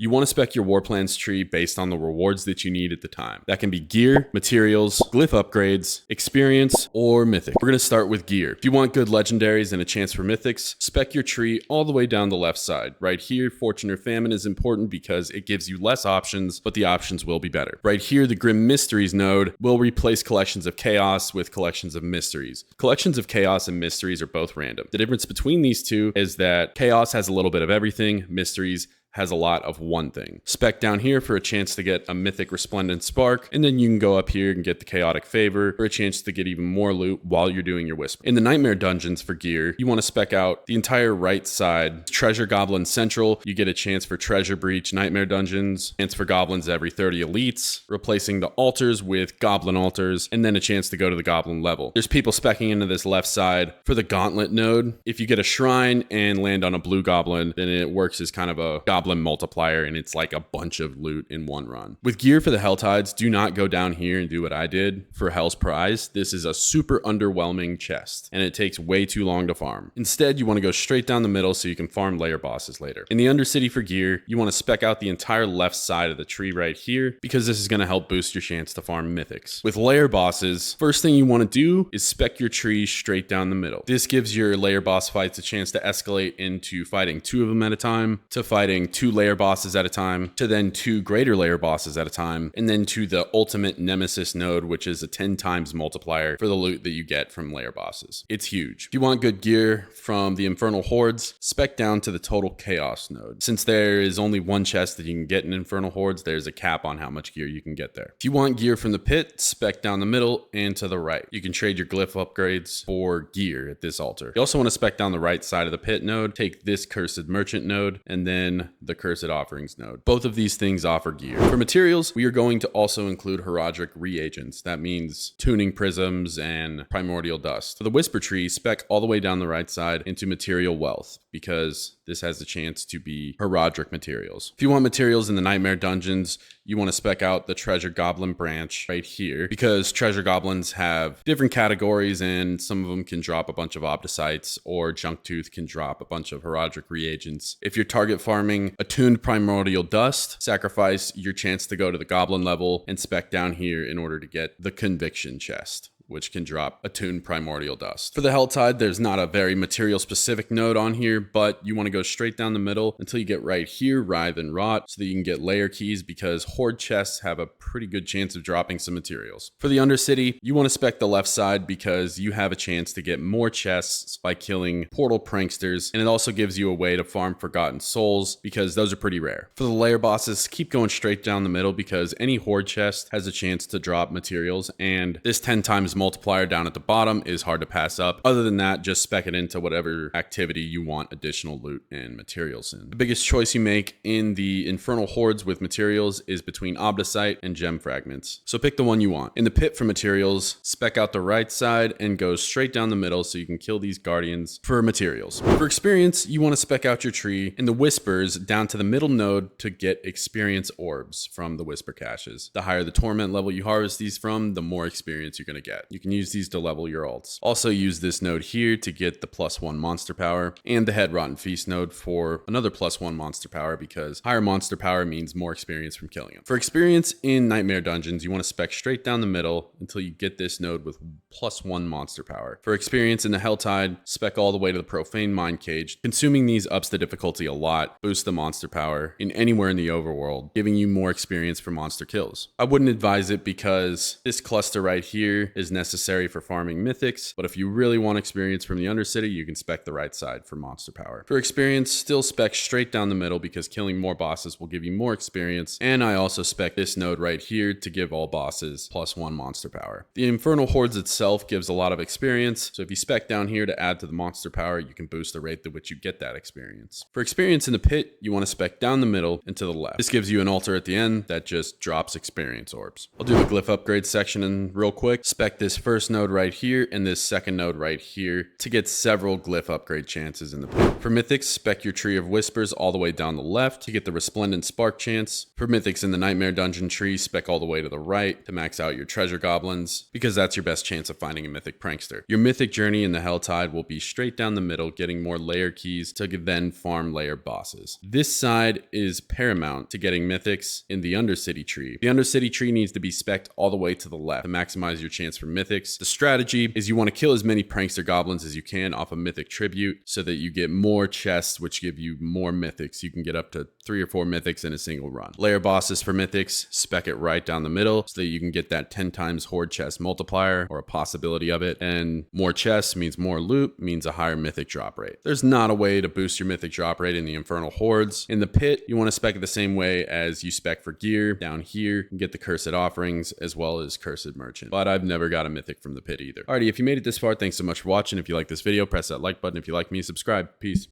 You want to spec your war plans tree based on the rewards that you need at the time. That can be gear, materials, glyph upgrades, experience, or mythic. We're going to start with gear. If you want good legendaries and a chance for mythics, spec your tree all the way down the left side. Right here, Fortune or Famine is important because it gives you less options, but the options will be better. Right here, the Grim Mysteries node will replace collections of chaos with collections of mysteries. Collections of chaos and mysteries are both random. The difference between these two is that chaos has a little bit of everything, mysteries has a lot of one thing. Spec down here for a chance to get a mythic resplendent spark, and then you can go up here and get the chaotic favor for a chance to get even more loot while you're doing your whisper. In the nightmare dungeons for gear, you want to spec out the entire right side. Treasure Goblin Central, you get a chance for treasure breach nightmare dungeons, chance for goblins every 30 elites, replacing the altars with goblin altars, and then a chance to go to the goblin level. There's people specking into this left side for the gauntlet node. If you get a shrine and land on a blue goblin, then it works as kind of a goblin multiplier, and it's like a bunch of loot in one run. With gear for the Hell Tides, do not go down here and do what I did for Hell's Prize. This is a super underwhelming chest, and it takes way too long to farm. Instead, you want to go straight down the middle so you can farm layer bosses later. In the Undercity for gear, you want to spec out the entire left side of the tree right here, because this is going to help boost your chance to farm mythics. With layer bosses, first thing you want to do is spec your tree straight down the middle. This gives your layer boss fights a chance to escalate into fighting 2 of them at a time, to fighting 2 layer bosses at a time, to then 2 greater layer bosses at a time, and then to the ultimate nemesis node, which is a 10 times multiplier for the loot that you get from layer bosses. It's huge. If you want good gear from the Infernal Hordes, spec down to the total chaos node. Since there is only one chest that you can get in Infernal Hordes, there's a cap on how much gear you can get there. If you want gear from the pit, spec down the middle and to the right. You can trade your glyph upgrades for gear at this altar. You also want to spec down the right side of the pit node, take this cursed merchant node, and then the cursed offerings node. Both of these things offer gear. For materials, we are going to also include heraldic reagents. That means tuning prisms and primordial dust. For the whisper tree, spec all the way down the right side into material wealth, because this has the chance to be heraldic materials. If you want materials in the nightmare dungeons, you want to spec out the treasure goblin branch right here, because treasure goblins have different categories, and some of them can drop a bunch of obdicites, or junk tooth can drop a bunch of heraldic reagents. If you're target farming attuned primordial dust, sacrifice your chance to go to the goblin level and spec down here in order to get the conviction chest, which can drop attuned primordial dust. For the Hell Tide, there's not a very material specific node on here, but you want to go straight down the middle until you get right here, Writhe and Rot, so that you can get layer keys, because horde chests have a pretty good chance of dropping some materials. For the Undercity, you want to spec the left side because you have a chance to get more chests by killing portal pranksters, and it also gives you a way to farm forgotten souls, because those are pretty rare. For the layer bosses, keep going straight down the middle, because any horde chest has a chance to drop materials, and this 10 times multiplier down at the bottom is hard to pass up. Other than that, just spec it into whatever activity you want additional loot and materials in. The biggest choice you make in the Infernal Hordes with materials is between Obdicite and Gem Fragments. So pick the one you want. In the pit for materials, spec out the right side and go straight down the middle so you can kill these guardians for materials. For experience, you want to spec out your tree in the whispers down to the middle node to get experience orbs from the whisper caches. The higher the torment level you harvest these from, the more experience you're going to get. You can use these to level your alts. Also use this node here to get the +1 monster power, and the Head Rotten Feast node for another +1 monster power, because higher monster power means more experience from killing them. For experience in nightmare dungeons, you want to spec straight down the middle until you get this node with +1 monster power. For experience in the Hell Tide, spec all the way to the Profane Mind Cage. Consuming these ups the difficulty a lot, boosts the monster power in anywhere in the overworld, giving you more experience for monster kills. I wouldn't advise it because this cluster right here is necessary for farming mythics, but if you really want experience from the Undercity, you can spec the right side for monster power. For experience, still spec straight down the middle, because killing more bosses will give you more experience, and I also spec this node right here to give all bosses +1 monster power. The Infernal Hordes itself gives a lot of experience, so if you spec down here to add to the monster power, you can boost the rate at which you get that experience. For experience in the pit, you want to spec down the middle and to the left. This gives you an altar at the end that just drops experience orbs. I'll do the glyph upgrade section in real quick. Spec this first node right here and this second node right here to get several glyph upgrade chances in the pit. For Mythics, spec your Tree of Whispers all the way down the left to get the Resplendent Spark chance. For Mythics in the Nightmare Dungeon tree, spec all the way to the right to max out your Treasure Goblins, because that's your best chance of finding a Mythic Prankster. Your Mythic journey in the Helltide will be straight down the middle, getting more layer keys to then farm layer bosses. This side is paramount to getting Mythics in the Undercity tree. The Undercity tree needs to be spec'd all the way to the left to maximize your chance for Mythics. The strategy is you want to kill as many Prankster Goblins as you can off a Mythic Tribute so that you get more chests, which give you more Mythics. You can get up to 3 or 4 Mythics in a single run. Layer bosses for Mythics, spec it right down the middle so that you can get that 10 times Horde chest multiplier, or a possibility of it. And more chests means more loot, means a higher Mythic drop rate. There's not a way to boost your Mythic drop rate in the Infernal Hordes. In the pit, you want to spec it the same way as you spec for gear. Down here, you can get the Cursed Offerings as well as Cursed Merchant. But I've never got a Mythic from the pit either. Alrighty, if you made it this far, thanks so much for watching. If you like this video, press that like button. If you like me, subscribe. Peace.